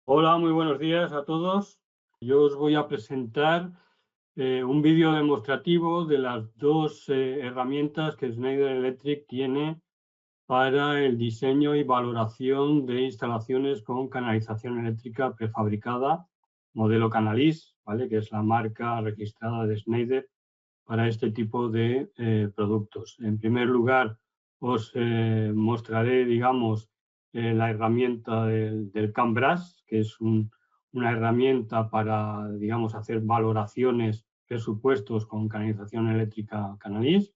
Hola, muy buenos días a todos. Yo os voy a presentar un vídeo demostrativo de las dos herramientas que Schneider Electric tiene para el diseño y valoración de instalaciones con canalización eléctrica prefabricada, modelo Canalis, ¿vale? Que es la marca registrada de Schneider para este tipo de productos. En primer lugar, os mostraré, digamos, la herramienta del CAN-BRAS, que es una herramienta para, digamos, hacer valoraciones, presupuestos con canalización eléctrica Canalis.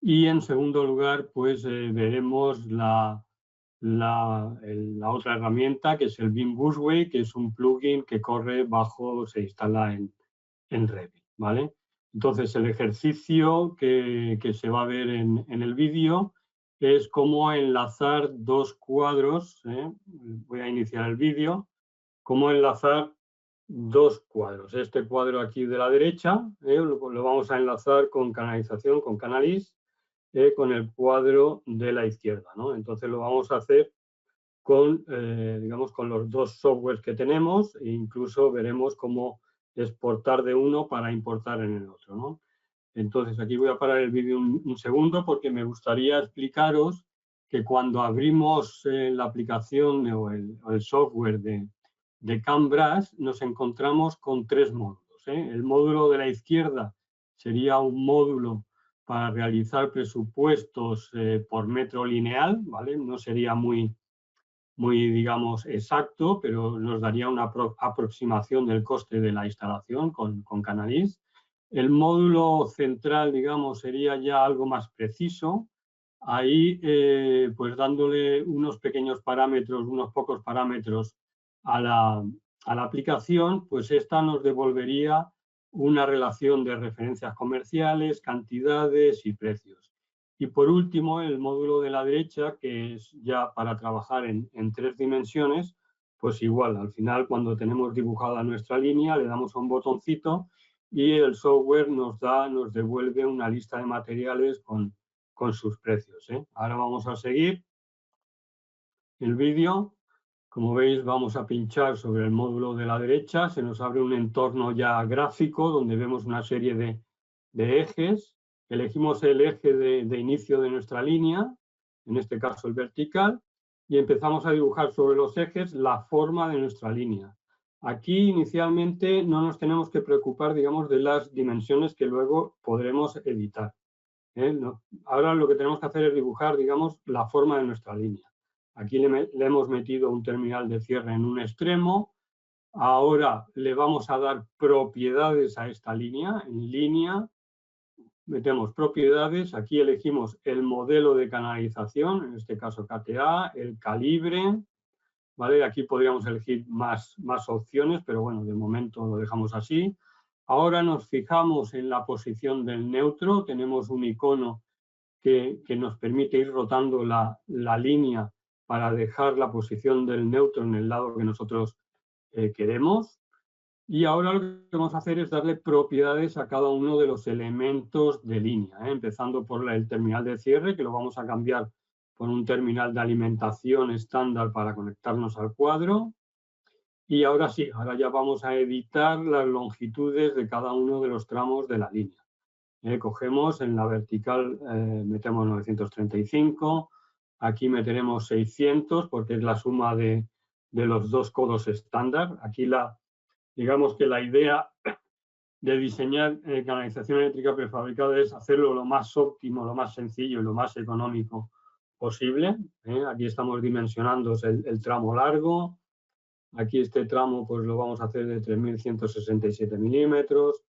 Y en segundo lugar, pues veremos la otra herramienta, que es el Beam Busway, que es un plugin que corre bajo, se instala en Revit, ¿vale? Entonces, el ejercicio que se va a ver en el vídeo es cómo enlazar dos cuadros. Voy a iniciar el vídeo. Cómo enlazar dos cuadros. Este cuadro aquí de la derecha lo vamos a enlazar con canalización, con Canalis, con el cuadro de la izquierda, ¿no? Entonces lo vamos a hacer con, digamos, con los dos softwares que tenemos e incluso veremos cómo exportar de uno para importar en el otro, ¿no? Entonces aquí voy a parar el vídeo un segundo porque me gustaría explicaros que cuando abrimos la aplicación o el software de CAN-BRAS nos encontramos con tres módulos. El módulo de la izquierda sería un módulo para realizar presupuestos por metro lineal, ¿vale? No sería muy, digamos, exacto, pero nos daría una aproximación del coste de la instalación con Canalis. El módulo central, digamos, sería ya algo más preciso, ahí pues dándole unos pequeños parámetros, unos pocos parámetros a la aplicación, pues esta nos devolvería una relación de referencias comerciales, cantidades y precios. Y por último, el módulo de la derecha, que es ya para trabajar en tres dimensiones, pues igual, al final cuando tenemos dibujada nuestra línea, le damos a un botoncito y el software nos devuelve una lista de materiales con sus precios. Ahora vamos a seguir el vídeo. Como veis, vamos a pinchar sobre el módulo de la derecha, se nos abre un entorno ya gráfico donde vemos una serie de ejes. Elegimos el eje de inicio de nuestra línea, en este caso el vertical, y empezamos a dibujar sobre los ejes la forma de nuestra línea. Aquí inicialmente no nos tenemos que preocupar, digamos, de las dimensiones que luego podremos editar. No. Ahora lo que tenemos que hacer es dibujar, digamos, la forma de nuestra línea. Aquí le hemos metido un terminal de cierre en un extremo. Ahora le vamos a dar propiedades a esta línea. En línea metemos propiedades. Aquí elegimos el modelo de canalización, en este caso KTA, el calibre. ¿Vale? Aquí podríamos elegir más opciones, pero bueno, de momento lo dejamos así. Ahora nos fijamos en la posición del neutro. Tenemos un icono que nos permite ir rotando la línea para dejar la posición del neutro en el lado que nosotros queremos. Y ahora lo que vamos a hacer es darle propiedades a cada uno de los elementos de línea, empezando por el terminal de cierre, que lo vamos a cambiar por un terminal de alimentación estándar para conectarnos al cuadro. Y ahora sí, ahora ya vamos a editar las longitudes de cada uno de los tramos de la línea. Cogemos en la vertical, metemos 935, aquí meteremos 600 porque es la suma de los dos codos estándar. Aquí digamos que la idea de diseñar canalización eléctrica prefabricada es hacerlo lo más óptimo, lo más sencillo y lo más económico posible. Aquí estamos dimensionando el tramo largo. Aquí este tramo pues lo vamos a hacer de 3.167 milímetros.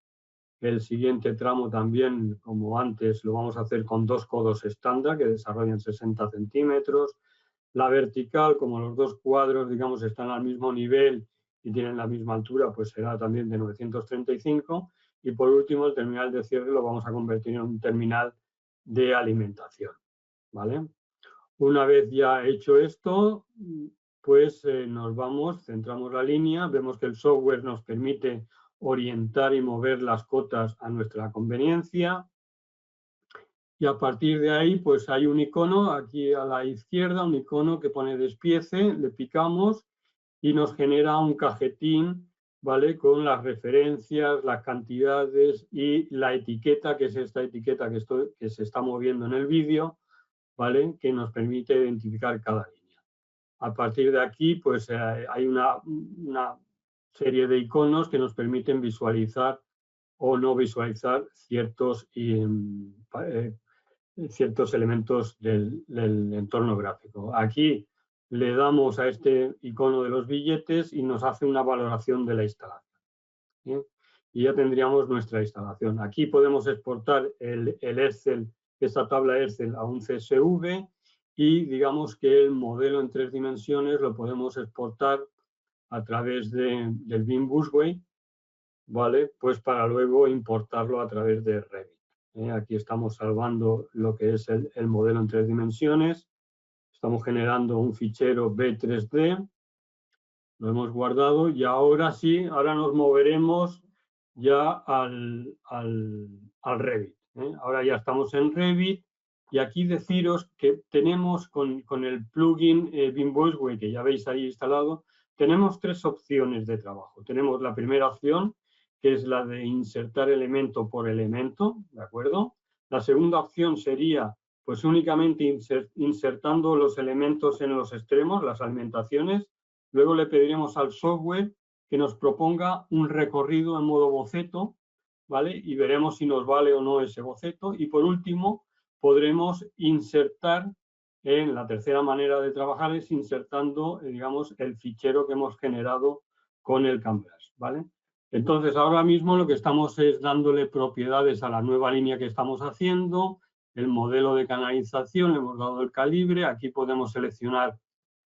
El siguiente tramo también, como antes, lo vamos a hacer con dos codos estándar que desarrollan 60 centímetros. La vertical, como los dos cuadros, digamos, están al mismo nivel y tienen la misma altura, pues será también de 935. Y por último, el terminal de cierre lo vamos a convertir en un terminal de alimentación, ¿vale? Una vez ya hecho esto, pues nos vamos, centramos la línea, vemos que el software nos permite orientar y mover las cotas a nuestra conveniencia. Y a partir de ahí, pues hay un icono aquí a la izquierda, un icono que pone despiece, le picamos y nos genera un cajetín, ¿vale? Con las referencias, las cantidades y la etiqueta, que es esta etiqueta que se está moviendo en el vídeo, ¿vale? Que nos permite identificar cada línea. A partir de aquí, pues hay una serie de iconos que nos permiten visualizar o no visualizar ciertos elementos del entorno gráfico. Aquí le damos a este icono de los billetes y nos hace una valoración de la instalación. ¿Sí? Y ya tendríamos nuestra instalación. Aquí podemos exportar el Excel, esta tabla Excel a un CSV y digamos que el modelo en 3 dimensiones lo podemos exportar a través del BIM Busway, ¿vale? Pues para luego importarlo a través de Revit. Aquí estamos salvando lo que es el modelo en 3 dimensiones. Estamos generando un fichero B3D. Lo hemos guardado y ahora sí, ahora nos moveremos ya al Revit. Ahora ya estamos en Revit y aquí deciros que tenemos con el plugin BIM Busway, que ya veis ahí instalado, tenemos 3 opciones de trabajo. Tenemos la primera opción, que es la de insertar elemento por elemento, ¿de acuerdo? La segunda opción sería pues únicamente insertando los elementos en los extremos, las alimentaciones. Luego le pediremos al software que nos proponga un recorrido en modo boceto, ¿vale? Y veremos si nos vale o no ese boceto. Y por último, podremos insertar, la tercera manera de trabajar es insertando, digamos, el fichero que hemos generado con el Canvas, ¿vale? Entonces, ahora mismo lo que estamos es dándole propiedades a la nueva línea que estamos haciendo, el modelo de canalización, le hemos dado el calibre, aquí podemos seleccionar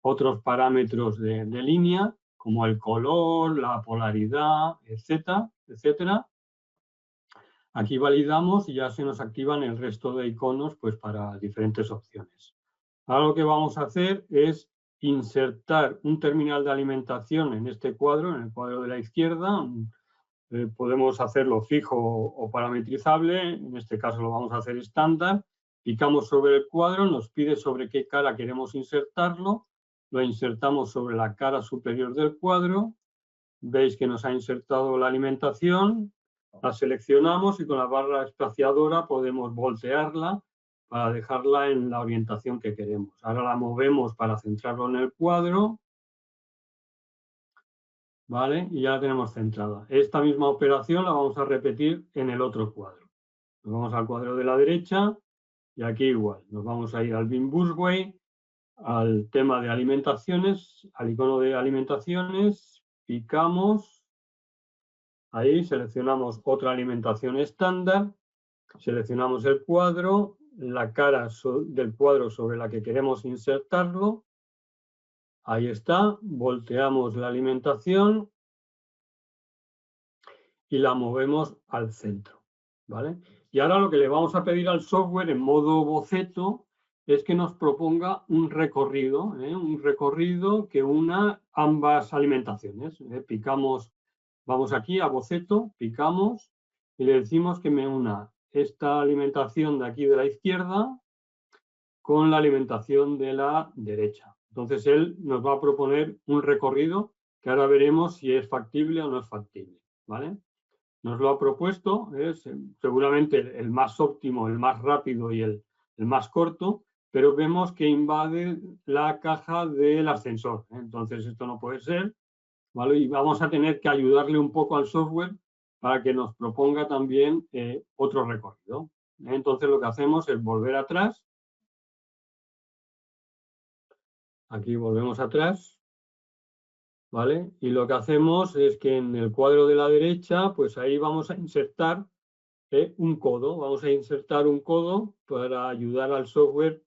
otros parámetros de línea, como el color, la polaridad, etcétera, etcétera. Aquí validamos y ya se nos activan el resto de iconos pues, para diferentes opciones. Ahora lo que vamos a hacer es insertar un terminal de alimentación en este cuadro, en el cuadro de la izquierda. Podemos hacerlo fijo o parametrizable, en este caso lo vamos a hacer estándar. Picamos sobre el cuadro, nos pide sobre qué cara queremos insertarlo, lo insertamos sobre la cara superior del cuadro, veis que nos ha insertado la alimentación, la seleccionamos y con la barra espaciadora podemos voltearla para dejarla en la orientación que queremos. Ahora la movemos para centrarlo en el cuadro, ¿vale? Y ya la tenemos centrada. Esta misma operación la vamos a repetir en el otro cuadro. Nos vamos al cuadro de la derecha y aquí igual. Nos vamos a ir al BIM Busway, al tema de alimentaciones, al icono de alimentaciones, picamos, ahí seleccionamos otra alimentación estándar, seleccionamos el cuadro, la cara del cuadro sobre la que queremos insertarlo, ahí está, volteamos la alimentación y la movemos al centro, ¿vale? Y ahora lo que le vamos a pedir al software en modo boceto es que nos proponga un recorrido que una ambas alimentaciones. Picamos, vamos aquí a boceto, picamos y le decimos que me una esta alimentación de aquí de la izquierda con la alimentación de la derecha. Entonces él nos va a proponer un recorrido que ahora veremos si es factible o no es factible, ¿vale? Nos lo ha propuesto, es seguramente el más óptimo, el más rápido y el más corto, pero vemos que invade la caja del ascensor. Entonces esto no puede ser, ¿vale? Y vamos a tener que ayudarle un poco al software para que nos proponga también otro recorrido. Entonces lo que hacemos es volver atrás. Aquí volvemos atrás. ¿Vale? Y lo que hacemos es que en el cuadro de la derecha, pues ahí vamos a insertar un codo. Vamos a insertar un codo para ayudar al software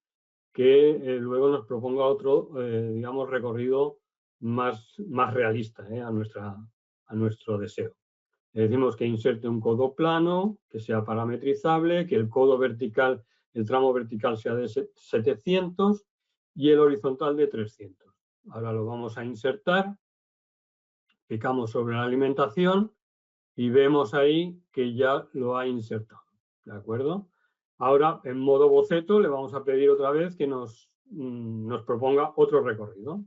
que luego nos proponga otro, digamos, recorrido más realista a nuestro deseo. Le decimos que inserte un codo plano, que sea parametrizable, que el codo vertical, el tramo vertical sea de 700 y el horizontal de 300. Ahora lo vamos a insertar. Picamos sobre la alimentación y vemos ahí que ya lo ha insertado, ¿de acuerdo? Ahora, en modo boceto, le vamos a pedir otra vez que nos proponga otro recorrido.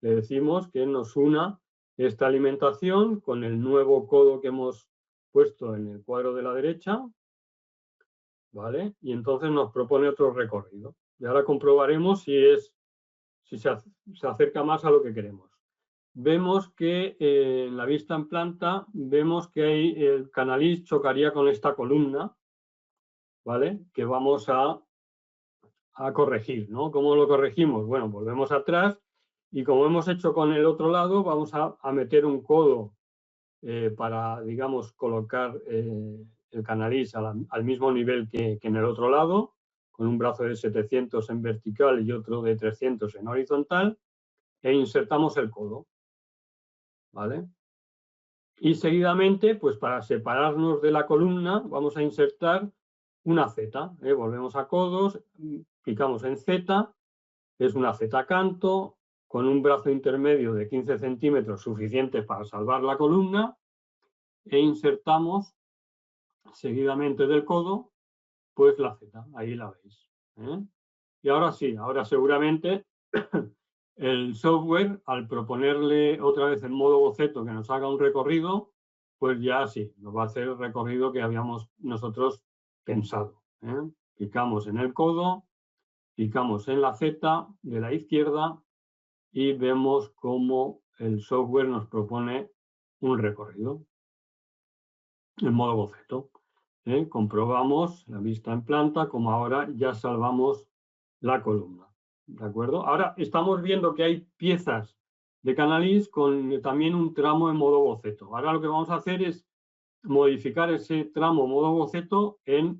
le decimos que nos una esta alimentación con el nuevo codo que hemos puesto en el cuadro de la derecha, ¿vale? Y entonces nos propone otro recorrido. Y ahora comprobaremos si se acerca más a lo que queremos. Vemos que en la vista en planta, vemos que el Canalís chocaría con esta columna, ¿vale? Que vamos a corregir, ¿no? ¿Cómo lo corregimos? Bueno, volvemos atrás y como hemos hecho con el otro lado, vamos a meter un codo para, digamos, colocar el Canalís al mismo nivel que en el otro lado, con un brazo de 700 en vertical y otro de 300 en horizontal, e insertamos el codo, ¿vale? Y seguidamente, pues para separarnos de la columna, vamos a insertar una Z. Volvemos a codos, picamos en Z, es una Z canto, con un brazo intermedio de 15 centímetros suficiente para salvar la columna, e insertamos seguidamente del codo, pues la Z, ahí la veis. Y ahora sí, ahora seguramente el software, al proponerle otra vez en modo boceto que nos haga un recorrido, pues ya sí, nos va a hacer el recorrido que habíamos nosotros pensado. Picamos en el codo, picamos en la Z de la izquierda y vemos cómo el software nos propone un recorrido en modo boceto. Comprobamos la vista en planta, como ahora ya salvamos la columna. ¿De acuerdo? Ahora estamos viendo que hay piezas de Canalís con también un tramo en modo boceto. Ahora lo que vamos a hacer es modificar ese tramo modo boceto en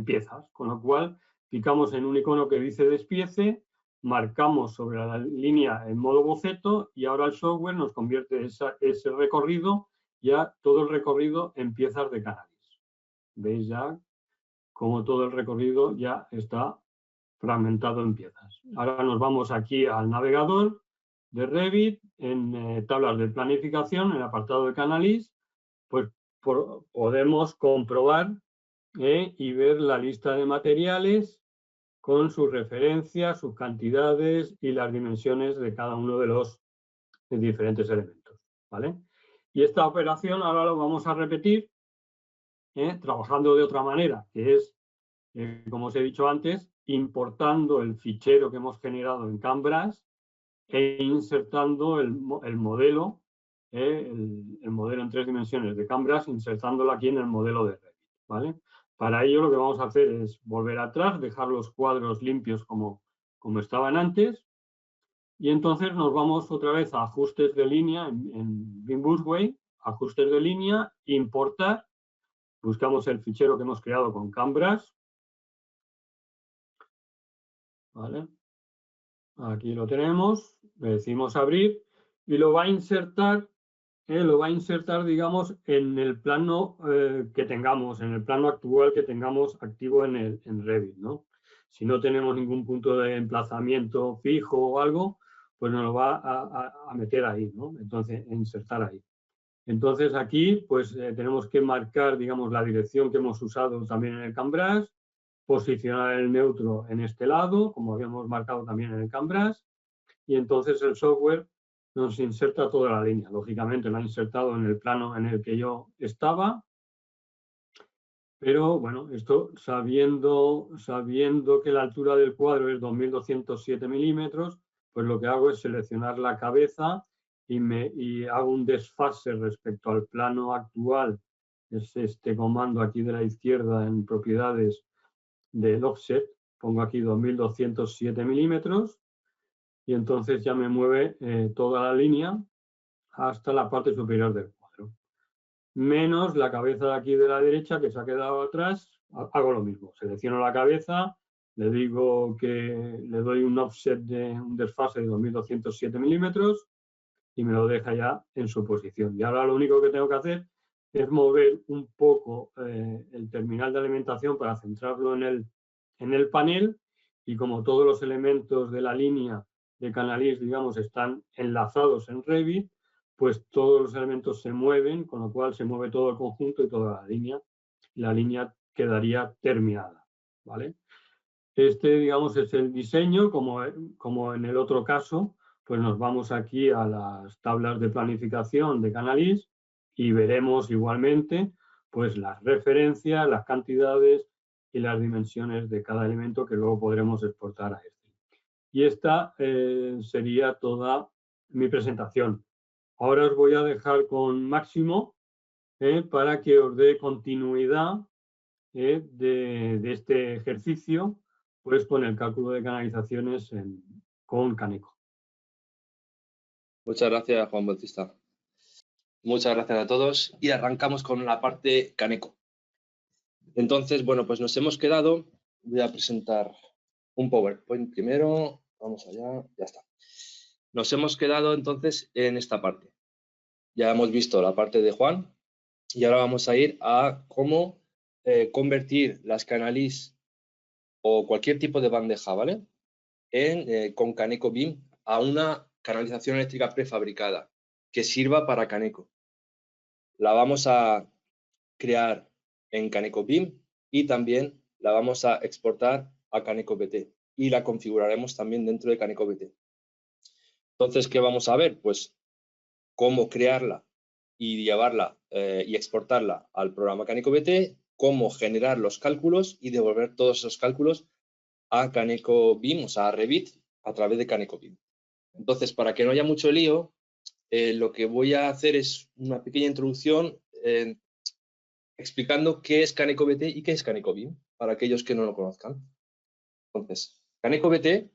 piezas, con lo cual picamos en un icono que dice despiece, marcamos sobre la línea en modo boceto y ahora el software nos convierte ese recorrido, ya todo el recorrido en piezas de Canalís. ¿Veis ya cómo todo el recorrido ya está fragmentado en piezas? Ahora nos vamos aquí al navegador de Revit, en tablas de planificación, en el apartado de Canalís, pues podemos comprobar y ver la lista de materiales con sus referencias, sus cantidades y las dimensiones de cada uno de los diferentes elementos, ¿vale? Y esta operación ahora lo vamos a repetir trabajando de otra manera, que es, como os he dicho antes, importando el fichero que hemos generado en CAMBRAS e insertando el modelo, el modelo en 3 dimensiones de CAMBRAS, insertándolo aquí en el modelo de Revit, ¿vale? Para ello lo que vamos a hacer es volver atrás, dejar los cuadros limpios como estaban antes, y entonces nos vamos otra vez a ajustes de línea en BIM Busway, ajustes de línea, importar, buscamos el fichero que hemos creado con CAMBRAS, ¿vale? Aquí lo tenemos, le decimos abrir y lo va a insertar, digamos, en el plano que tengamos, en el plano actual que tengamos activo en Revit, ¿no? Si no tenemos ningún punto de emplazamiento fijo o algo, pues nos lo va a meter ahí, ¿no? Entonces, insertar ahí. Entonces aquí, pues tenemos que marcar, digamos, la dirección que hemos usado también en el CAMBRAS, posicionar el neutro en este lado, como habíamos marcado también en el CAMBRAS, y entonces el software nos inserta toda la línea. Lógicamente lo ha insertado en el plano en el que yo estaba, pero bueno, esto sabiendo que la altura del cuadro es 2207 milímetros, pues lo que hago es seleccionar la cabeza y hago un desfase respecto al plano actual, es este comando aquí de la izquierda en propiedades del offset, pongo aquí 2207 milímetros y entonces ya me mueve toda la línea hasta la parte superior del cuadro. Menos la cabeza de aquí de la derecha que se ha quedado atrás, hago lo mismo, selecciono la cabeza, le digo que le doy un offset un desfase de 2207 milímetros y me lo deja ya en su posición. Y ahora lo único que tengo que hacer es mover un poco el terminal de alimentación para centrarlo en el panel, y como todos los elementos de la línea de Canalís, digamos, están enlazados en Revit, pues todos los elementos se mueven, con lo cual se mueve todo el conjunto y toda la línea. La línea quedaría terminada, ¿vale? Este, digamos, es el diseño, como en el otro caso, pues nos vamos aquí a las tablas de planificación de Canalys y veremos igualmente pues las referencias, las cantidades y las dimensiones de cada elemento que luego podremos exportar a Excel. Y esta sería toda mi presentación. Ahora os voy a dejar con Máximo para que os dé continuidad de este ejercicio pues con el cálculo de canalizaciones con Caneco. Muchas gracias, Juan Bautista. Muchas gracias a todos y arrancamos con la parte Caneco. Entonces, bueno, pues nos hemos quedado, voy a presentar un PowerPoint primero, vamos allá, ya está. Nos hemos quedado entonces en esta parte. Ya hemos visto la parte de Juan y ahora vamos a ir a cómo convertir las Canalys o cualquier tipo de bandeja, ¿vale? Con Caneco BIM a una canalización eléctrica prefabricada que sirva para Caneco. La vamos a crear en Caneco BIM y también la vamos a exportar a Caneco BT y la configuraremos también dentro de Caneco BT. Entonces, ¿qué vamos a ver? Pues cómo crearla y llevarla y exportarla al programa Caneco BT, cómo generar los cálculos y devolver todos esos cálculos a Caneco BIM, o sea, a Revit, a través de Caneco BIM. Entonces, para que no haya mucho lío, lo que voy a hacer es una pequeña introducción explicando qué es Caneco BT y qué es Caneco BIM, para aquellos que no lo conozcan. Entonces, Caneco BT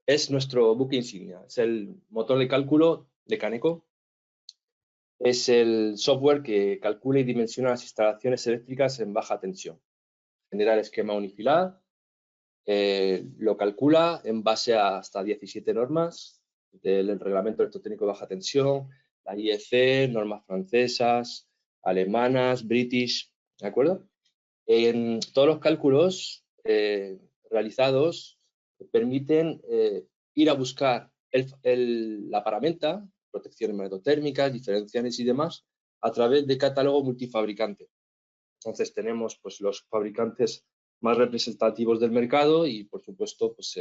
es nuestro buque insignia, es el motor de cálculo de Caneco. Es el software que calcula y dimensiona las instalaciones eléctricas en baja tensión. Genera el esquema unifilar, lo calcula en base a hasta 17 normas del Reglamento Electrotécnico de Baja Tensión, la IEC, normas francesas, alemanas, british, ¿de acuerdo? En todos los cálculos realizados permiten ir a buscar la paramenta, protecciones magnetotérmicas, diferenciales y demás, a través de catálogo multifabricante. Entonces tenemos pues, los fabricantes más representativos del mercado y, por supuesto, pues,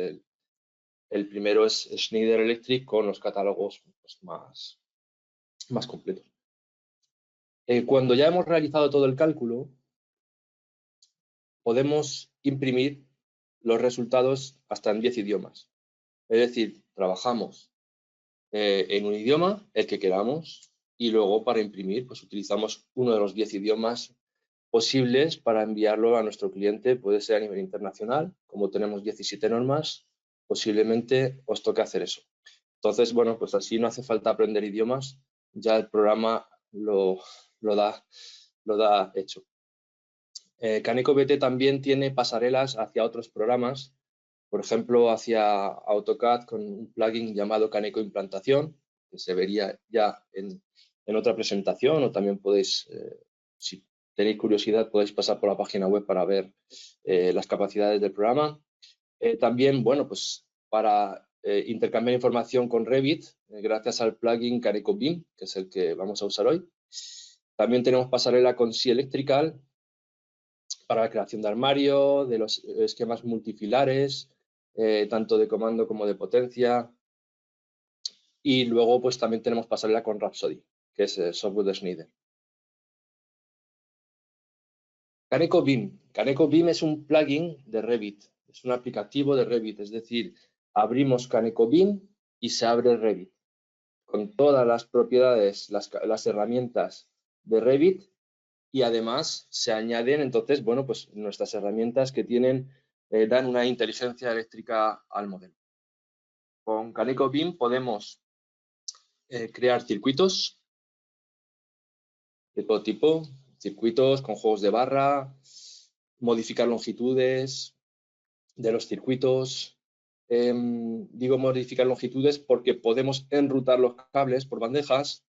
el primero es Schneider Electric con los catálogos pues, más completos. Cuando ya hemos realizado todo el cálculo, podemos imprimir los resultados hasta en 10 idiomas. Es decir, trabajamos en un idioma, el que queramos, y luego para imprimir pues utilizamos uno de los 10 idiomas posibles para enviarlo a nuestro cliente. Puede ser a nivel internacional, como tenemos 17 normas, posiblemente os toque hacer eso. Entonces, bueno, pues así no hace falta aprender idiomas, ya el programa lo da hecho. Caneco BT también tiene pasarelas hacia otros programas, por ejemplo, hacia AutoCAD con un plugin llamado Caneco Implantación, que se vería ya en otra presentación, o también podéis, si tenéis curiosidad, podéis pasar por la página web para ver las capacidades del programa. También, bueno, pues para intercambiar información con Revit, gracias al plugin Caneco BIM, que es el que vamos a usar hoy. También tenemos pasarela con SI Electrical para la creación de armario, de los esquemas multifilares, tanto de comando como de potencia. Y luego pues también tenemos pasarela con Rhapsody, que es el software de Schneider. Caneco BIM. Caneco BIM es un plugin de Revit, es un aplicativo de Revit, es decir, abrimos Caneco BIM y se abre Revit, con todas las propiedades, las herramientas de Revit, y además se añaden entonces, bueno, pues nuestras herramientas que dan una inteligencia eléctrica al modelo. Con Caneco BIM podemos crear circuitos de todo tipo, circuitos con juegos de barra, modificar longitudes de los circuitos. Digo modificar longitudes porque podemos enrutar los cables por bandejas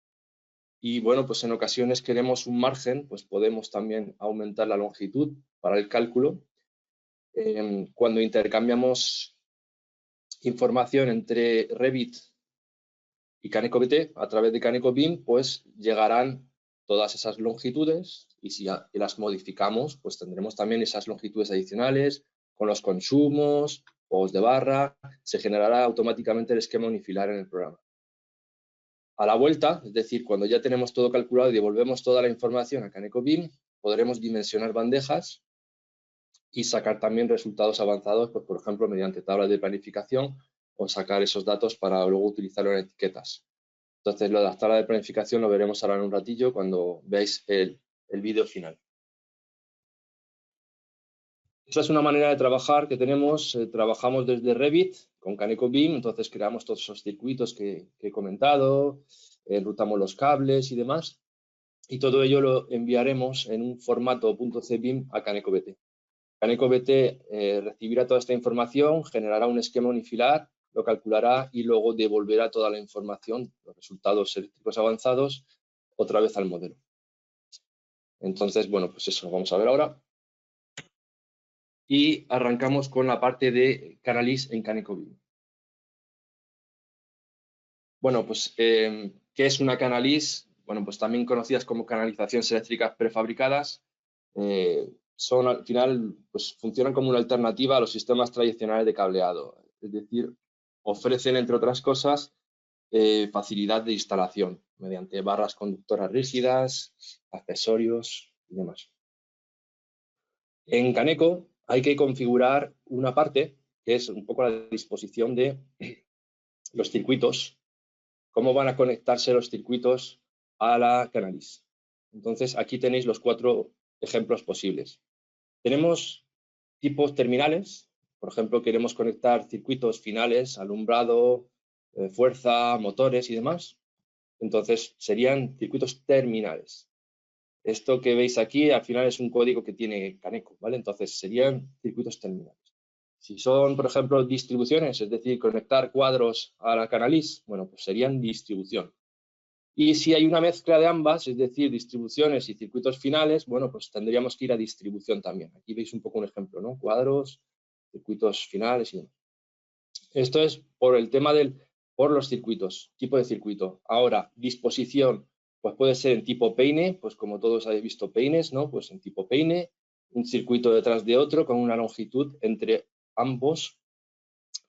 y, bueno, pues en ocasiones queremos un margen, pues podemos también aumentar la longitud para el cálculo. Cuando intercambiamos información entre Revit y Caneco BT a través de Caneco BIM, pues llegarán todas esas longitudes y si las modificamos, pues tendremos también esas longitudes adicionales con los consumos, juegos de barra, se generará automáticamente el esquema unifilar en el programa. A la vuelta, es decir, cuando ya tenemos todo calculado y devolvemos toda la información a CanecoBeam, podremos dimensionar bandejas y sacar también resultados avanzados, pues, por ejemplo, mediante tablas de planificación o sacar esos datos para luego utilizarlo en etiquetas. Entonces, lo de las tablas de planificación lo veremos ahora en un ratillo cuando veáis el vídeo final. Esa es una manera de trabajar que tenemos. Trabajamos desde Revit con CanecoBeam, entonces creamos todos esos circuitos que he comentado, enrutamos los cables y demás, y todo ello lo enviaremos en un formato .cbeam a CanecoBT. CanecoBT recibirá toda esta información, generará un esquema unifilar, lo calculará y luego devolverá toda la información, los resultados eléctricos avanzados, otra vez al modelo. Entonces, bueno, pues eso lo vamos a ver ahora. Y arrancamos con la parte de Canalys en CanecoBeam. Bueno, pues, ¿qué es una Canalys? Bueno, pues también conocidas como canalizaciones eléctricas prefabricadas. Son, al final, pues funcionan como una alternativa a los sistemas tradicionales de cableado. Es decir, ofrecen, entre otras cosas, facilidad de instalación mediante barras conductoras rígidas, accesorios y demás. En Caneco hay que configurar una parte que es un poco la disposición de los circuitos, cómo van a conectarse los circuitos a la Canalys. Entonces, aquí tenéis los 4 ejemplos posibles. Tenemos tipos terminales, por ejemplo, queremos conectar circuitos finales, alumbrado, fuerza, motores y demás. Entonces, serían circuitos terminales. Esto que veis aquí, al final, es un código que tiene Caneco, ¿vale? Entonces, serían circuitos terminales. Si son, por ejemplo, distribuciones, es decir, conectar cuadros a la Canalys, bueno, pues serían distribución. Y si hay una mezcla de ambas, es decir, distribuciones y circuitos finales, bueno, pues tendríamos que ir a distribución también. Aquí veis un poco un ejemplo, ¿no? Cuadros, circuitos finales y demás. Esto es por el tema por los circuitos, tipo de circuito. Ahora, disposición, pues puede ser en tipo peine, pues como todos habéis visto peines, ¿no? Pues en tipo peine, un circuito detrás de otro con una longitud entre ambos,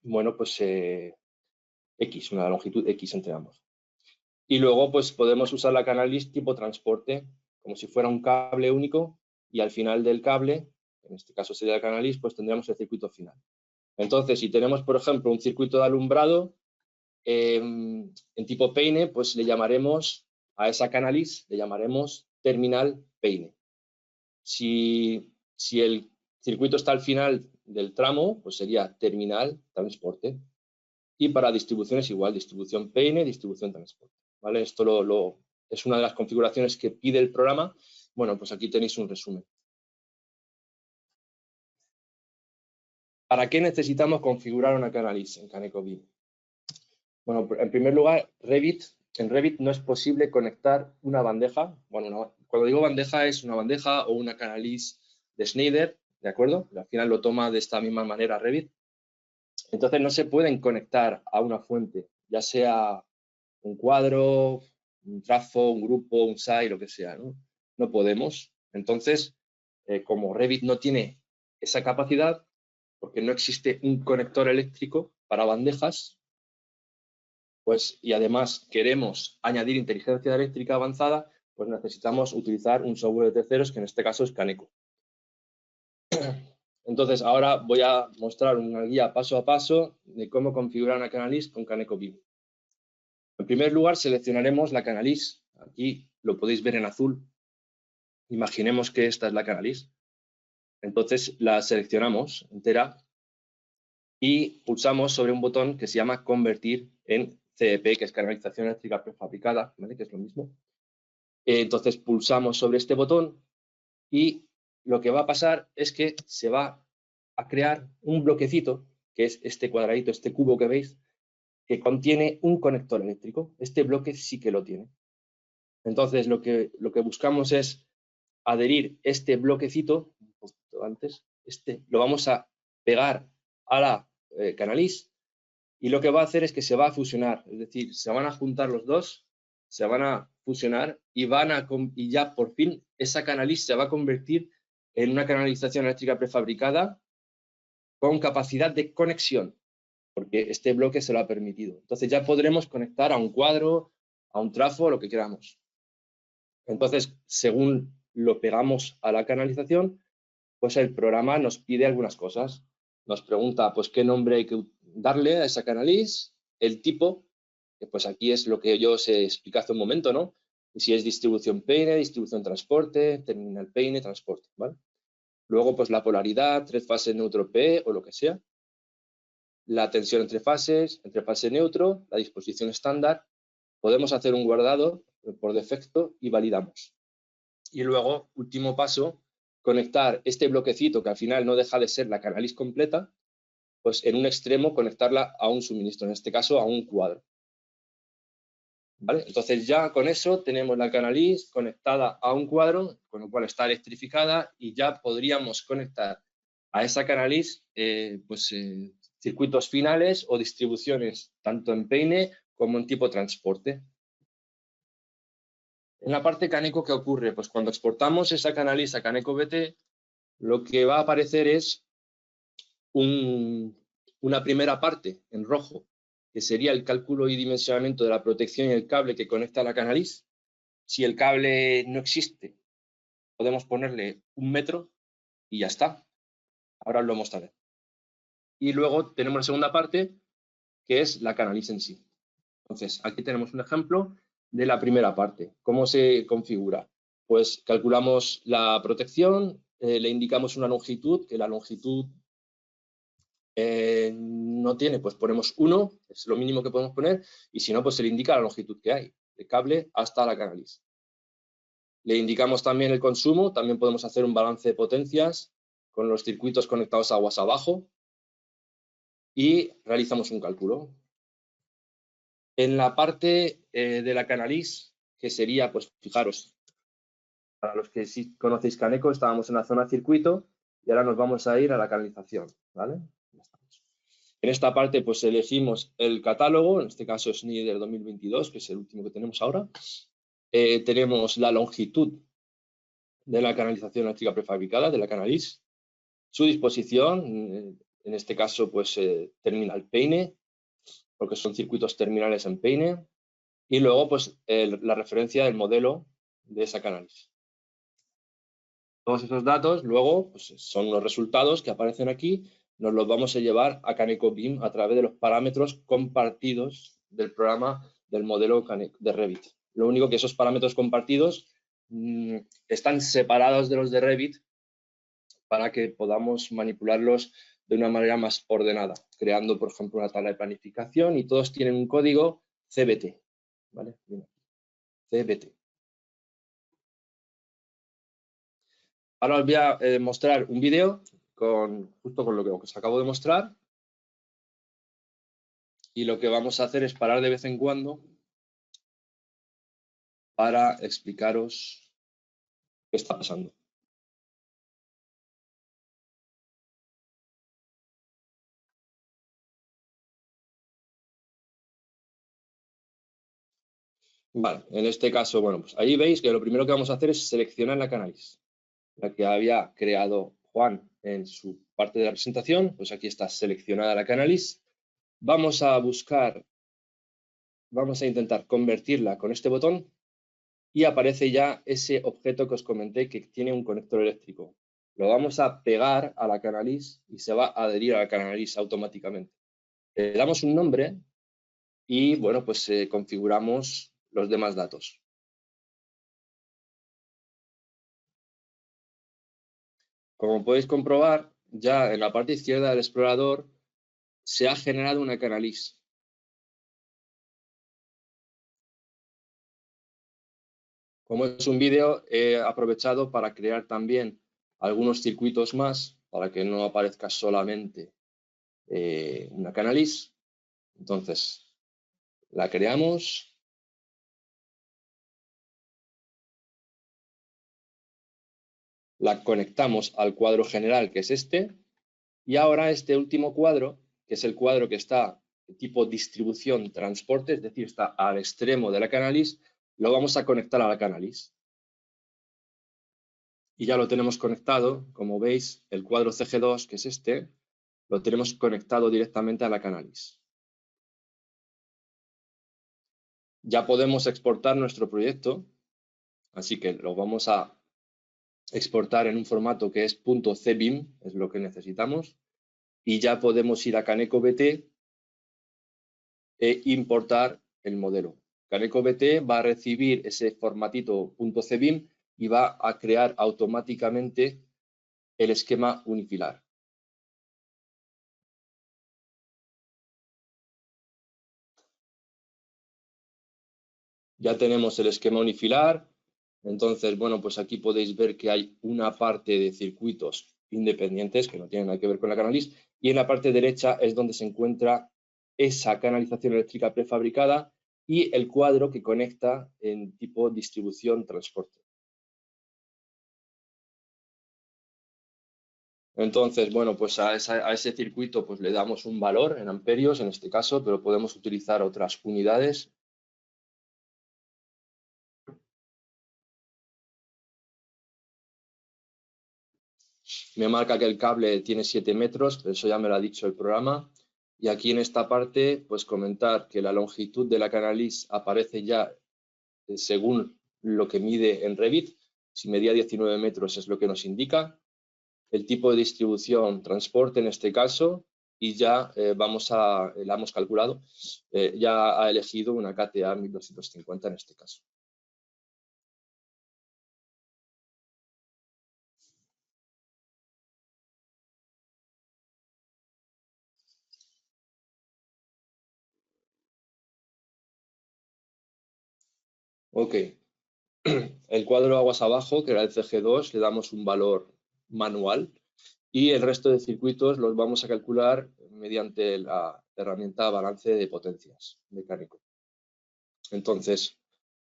bueno, pues X, una longitud X entre ambos. Y luego, pues podemos usar la Canalys tipo transporte, como si fuera un cable único, y al final del cable, en este caso sería la Canalys, pues tendríamos el circuito final. Entonces, si tenemos, por ejemplo, un circuito de alumbrado en tipo peine, pues le llamaremos a esa Canalys, le llamaremos terminal peine. Si el circuito está al final del tramo, pues sería terminal transporte. Y para distribuciones igual, distribución peine, distribución transporte. ¿Vale? Esto es una de las configuraciones que pide el programa. Bueno, pues aquí tenéis un resumen. ¿Para qué necesitamos configurar una Canalys en CanecoBeam? Bueno, en primer lugar, en Revit no es posible conectar una bandeja. Bueno, cuando digo bandeja es una bandeja o una Canalys de Schneider, ¿de acuerdo? Al final lo toma de esta misma manera Revit. Entonces no se pueden conectar a una fuente, ya sea un cuadro, un trafo, un grupo, un SAI, lo que sea, ¿no? No podemos. Entonces, como Revit no tiene esa capacidad, porque no existe un conector eléctrico para bandejas, pues, y además queremos añadir inteligencia eléctrica avanzada, pues necesitamos utilizar un software de terceros, que en este caso es Caneco. Entonces, ahora voy a mostrar una guía paso a paso de cómo configurar una Canalys con CanecoBeam. En primer lugar, seleccionaremos la Canalys. Aquí lo podéis ver en azul. Imaginemos que esta es la Canalys. Entonces, la seleccionamos entera y pulsamos sobre un botón que se llama Convertir en CEP, que es canalización eléctrica prefabricada, ¿vale? Que es lo mismo. Entonces, pulsamos sobre este botón y lo que va a pasar es que se va a crear un bloquecito, que es este cuadradito, este cubo que veis, que contiene un conector eléctrico. Este bloque sí que lo tiene. Entonces, lo que buscamos es adherir este bloquecito, un poquito antes, lo vamos a pegar a la Canalys y lo que va a hacer es que se va a fusionar, es decir, se van a juntar los dos, se van a fusionar y ya por fin esa Canalys se va a convertir en una canalización eléctrica prefabricada con capacidad de conexión, porque este bloque se lo ha permitido. Entonces ya podremos conectar a un cuadro, a un trafo, lo que queramos. Entonces, según lo pegamos a la canalización, pues el programa nos pide algunas cosas. Nos pregunta, pues, qué nombre hay que darle a esa canaliz, el tipo, que pues aquí es lo que yo os expliqué hace un momento, ¿no? Y si es distribución peine, distribución transporte, terminal peine, transporte, ¿vale? Luego, pues la polaridad, 3 fases neutro P o lo que sea. La tensión entre fase neutro, la disposición estándar. Podemos hacer un guardado por defecto y validamos. Y luego, último paso, conectar este bloquecito, que al final no deja de ser la canaliz completa, pues en un extremo conectarla a un suministro, en este caso a un cuadro. ¿Vale? Entonces ya con eso tenemos la canaliz conectada a un cuadro, con lo cual está electrificada y ya podríamos conectar a esa canaliz circuitos finales o distribuciones tanto en peine como en tipo transporte. En la parte Caneco, ¿qué ocurre? Pues cuando exportamos esa canaliz a Caneco BT, lo que va a aparecer es una primera parte en rojo, que sería el cálculo y dimensionamiento de la protección y el cable que conecta a la canaliz. Si el cable no existe, podemos ponerle 1 metro y ya está. Ahora lo mostraré. Y luego tenemos la segunda parte, que es la canaliz en sí. Entonces, aquí tenemos un ejemplo de la primera parte. ¿Cómo se configura? Pues calculamos la protección, le indicamos una longitud, que la longitud no tiene, pues ponemos 1, es lo mínimo que podemos poner, y si no, pues se le indica la longitud que hay, de cable hasta la canaliz. Le indicamos también el consumo, también podemos hacer un balance de potencias con los circuitos conectados aguas abajo y realizamos un cálculo. En la parte de la canaliz, que sería, pues fijaros, para los que sí conocéis Caneco, estábamos en la zona circuito y ahora nos vamos a ir a la canalización, ¿vale? En esta parte, pues elegimos el catálogo, en este caso es Schneider 2022, que es el último que tenemos ahora. Tenemos la longitud de la canalización eléctrica prefabricada, de la canaliz, su disposición, en este caso, pues terminal peine, porque son circuitos terminales en peine, y luego, pues, la referencia del modelo de esa canaliz. Todos esos datos, luego, pues, son los resultados que aparecen aquí, nos los vamos a llevar a Caneco BIM a través de los parámetros compartidos del programa del modelo de Revit. Lo único que esos parámetros compartidos están separados de los de Revit para que podamos manipularlos de una manera más ordenada, creando, por ejemplo, una tabla de planificación y todos tienen un código CBT, ¿vale? CBT. Ahora os voy a mostrar un vídeo justo con lo que os acabo de mostrar. Y lo que vamos a hacer es parar de vez en cuando para explicaros qué está pasando. Vale, en este caso, bueno, pues ahí veis que lo primero que vamos a hacer es seleccionar la canaliz, la que había creado Juan en su parte de la presentación, pues aquí está seleccionada la canaliz. Vamos a intentar convertirla con este botón y aparece ya ese objeto que os comenté que tiene un conector eléctrico. Lo vamos a pegar a la canaliz y se va a adherir a la canaliz automáticamente. Le damos un nombre y, bueno, pues configuramos los demás datos. Como podéis comprobar, ya en la parte izquierda del explorador se ha generado una canaliz. Como es un vídeo, he aprovechado para crear también algunos circuitos más para que no aparezca solamente una canaliz. Entonces, la creamos. La conectamos al cuadro general, que es este. Y ahora este último cuadro, que es el cuadro que está de tipo distribución transporte, es decir, está al extremo de la canaliz, lo vamos a conectar a la canaliz. Y ya lo tenemos conectado, como veis, el cuadro CG2, que es este, lo tenemos conectado directamente a la canaliz. ya podemos exportar nuestro proyecto, así que lo vamos a exportar en un formato que es .cbim, es lo que necesitamos, y ya podemos ir a CanecoBT e importar el modelo. CanecoBT va a recibir ese formatito .cbim y va a crear automáticamente el esquema unifilar. Ya tenemos el esquema unifilar. Entonces, bueno, pues aquí podéis ver que hay una parte de circuitos independientes que no tienen nada que ver con la Canalys, y en la parte derecha es donde se encuentra esa canalización eléctrica prefabricada y el cuadro que conecta en tipo distribución transporte. Entonces, bueno, pues a ese circuito pues le damos un valor en amperios en este caso, pero podemos utilizar otras unidades. Me marca que el cable tiene 7 metros, pero eso ya me lo ha dicho el programa. Y aquí en esta parte, pues comentar que la longitud de la Canalys aparece ya según lo que mide en Revit. Si medía 19 metros es lo que nos indica. El tipo de distribución, transporte en este caso, y ya la hemos calculado, ya ha elegido una KTA 1250 en este caso. Ok, el cuadro aguas abajo, que era el CG2, le damos un valor manual y el resto de circuitos los vamos a calcular mediante la herramienta balance de potencias mecánico. Entonces,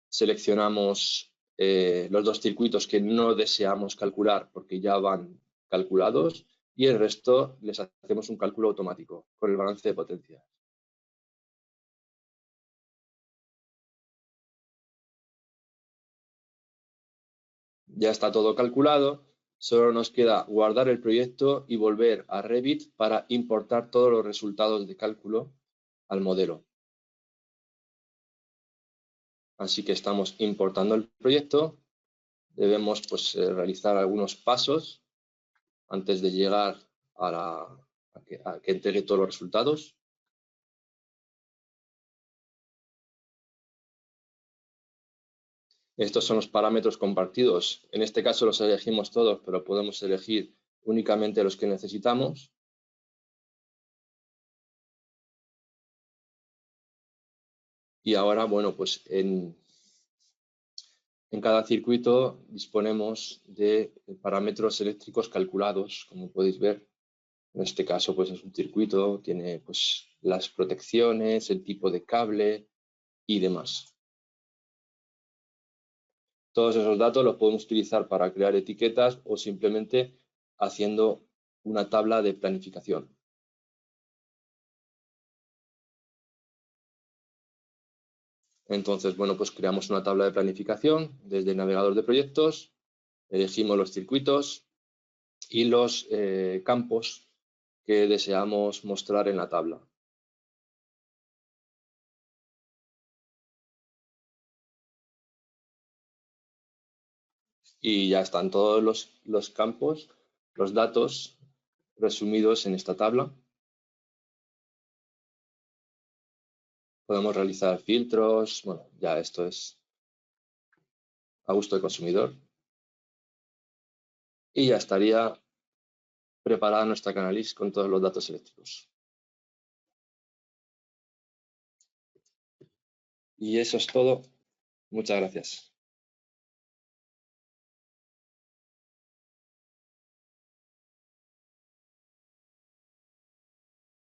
seleccionamos los dos circuitos que no deseamos calcular porque ya van calculados y el resto les hacemos un cálculo automático con el balance de potencias. Ya está todo calculado, solo nos queda guardar el proyecto y volver a Revit para importar todos los resultados de cálculo al modelo. Así que estamos importando el proyecto. Debemos pues, realizar algunos pasos antes de llegar a que entregue todos los resultados. Estos son los parámetros compartidos. En este caso los elegimos todos, pero podemos elegir únicamente los que necesitamos. Y ahora, bueno, pues en cada circuito disponemos de parámetros eléctricos calculados, como podéis ver. En este caso, pues es un circuito, tiene pues las protecciones, el tipo de cable y demás. Todos esos datos los podemos utilizar para crear etiquetas o simplemente haciendo una tabla de planificación. Entonces, bueno, pues creamos una tabla de planificación desde el navegador de proyectos, elegimos los circuitos y los campos que deseamos mostrar en la tabla. Y ya están todos los campos, los datos resumidos en esta tabla. Podemos realizar filtros, bueno, ya esto es a gusto del consumidor. Y ya estaría preparada nuestra Canalys con todos los datos eléctricos. Y eso es todo. Muchas gracias.